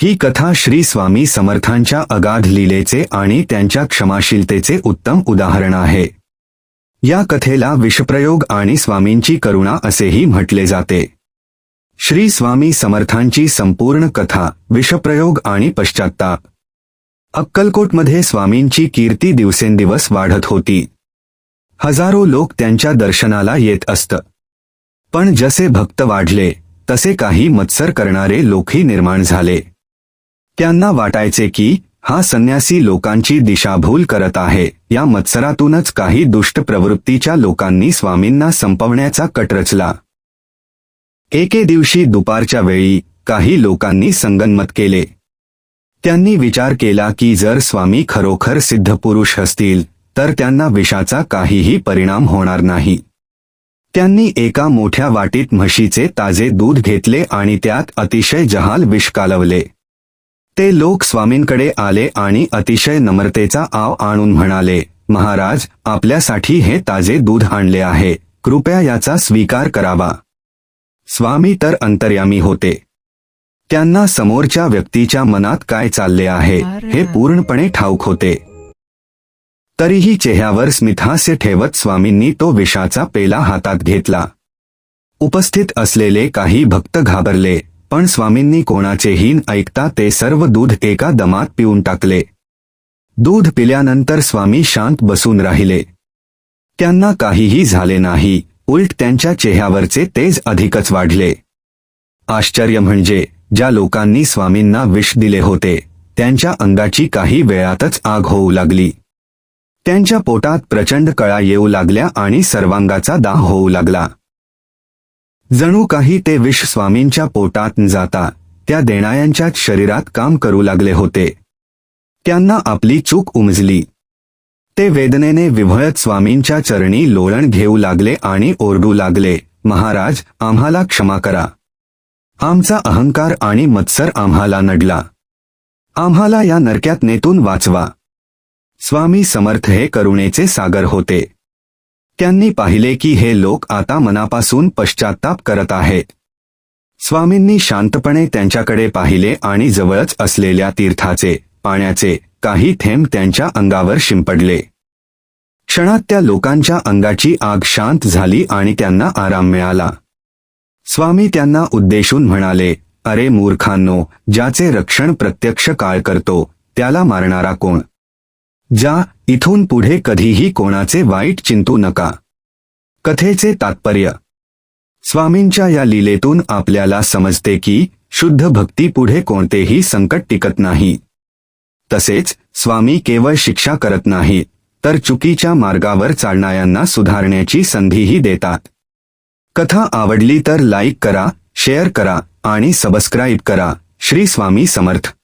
ही कथा श्री स्वामी समर्थांच्या अगाध लीलेचे आणि त्यांच्या क्षमाशीलतेचे उत्तम उदाहरण आहे. या कथेला विषप्रयोग आणि स्वामींची करुणा असेही म्हटले जाते. श्री स्वामी समर्थांची संपूर्ण कथा, विषप्रयोग आणि पश्चात्ताप. अक्कलकोटमध्ये स्वामींची कीर्ती दिवसेंदिवस वाढत होती. हजारो लोक त्यांच्या दर्शनाला येत असत. पण जसे भक्त वाढले तसे काही मत्सर करणारे लोकही निर्माण झाले. त्यांना वाटायचे की हा संन्यासी लोकांची दिशाभूल करत आहे. या मत्सरातूनच काही दुष्ट प्रवृत्तीच्या लोकांनी स्वामींना संपवण्याचा कट रचला. एके दिवशी दुपारच्या वेळी काही लोकांनी संगनमत केले. त्यांनी विचार केला की जर स्वामी खरोखर सिद्ध पुरुष असतील तर त्यांना विषाचा काहीही परिणाम होणार नाही. त्यांनी एका मोठ्या वाटीत म्हशीचे ताजे दूध घेतले आणि त्यात अतिशय जहाल विष कालवले. ते लोक स्वामींकडे आले आणि अतिशय नम्रतेचा आव आणून म्हणाले, महाराज, आपल्यासाठी हे ताजे दूध आणले आहे, कृपया याचा स्वीकार करावा. स्वामी तर अंतर्यामी होते. त्यांना समोरच्या व्यक्तीच्या मनात काय चालले आहे हे पूर्णपणे ठाऊक होते. तरीही चेहऱ्यावर स्मितहास्य ठेवत स्वामींनी तो विषाचा पेला हातात घेतला. उपस्थित असलेले काही भक्त घाबरले, पण स्वामींनी कोणाचेही न ऐकता ते सर्व दूध एका दमात पिऊन टाकले. दूध पिल्यानंतर स्वामी शांत बसून राहिले. त्यांना काहीही झाले नाही, उलट त्यांच्या चेहऱ्यावरचे तेज अधिकच वाढले. आश्चर्य म्हणजे ज्या लोकांनी स्वामींना विष दिले होते त्यांच्या अंगाची काही वेळातच आग होऊ लागली. त्यांच्या पोटात प्रचंड कळा येऊ लागल्या आणि सर्वांगाचा दाह होऊ लागला. जणू काही ते विष स्वामींच्या पोटात न जाता त्या देणाऱ्यांच्याच शरीरात काम करू लागले होते. त्यांना आपली चूक उमजली. ते वेदनेने विव्हळत स्वामींच्या चरणी लोळण घेऊ लागले आणि ओरडू लागले, महाराज, आम्हाला क्षमा करा. आमचा अहंकार आणि मत्सर आम्हाला नडला. आम्हाला या नरक्यातनेतून वाचवा. स्वामी समर्थ हे करुणेचे सागर होते. त्यांनी पाहिले की हे लोक आता मनापासून पश्चात्ताप करत आहेत. स्वामींनी शांतपणे त्यांच्याकडे पाहिले आणि जवळच असलेल्या तीर्थाचे, पाण्याचे काही थेंब त्यांच्या अंगावर शिंपडले. क्षणात त्या लोकांच्या अंगाची आग शांत झाली आणि त्यांना आराम मिळाला. स्वामी त्यांना उद्देशून म्हणाले, अरे मूर्खांनो, ज्याचे रक्षण प्रत्यक्ष काळ करतो त्याला मारणारा कोण? जा, इथून पुढे कधीही कोणाचे वाईट चिंतू नका. कथेचे तात्पर्य. स्वामींच्या या लीलेतून आपल्याला समजते की शुद्ध भक्तीपुढे कोणतेही संकट टिकत नाही. तसेच स्वामी केवळ शिक्षा करत नाहीत तर चुकीच्या मार्गावर चालणाऱ्यांना सुधारण्याची संधीही देतात. कथा आवडली तर लाईक करा, शेअर करा आणि सबस्क्राईब करा. श्री स्वामी समर्थ.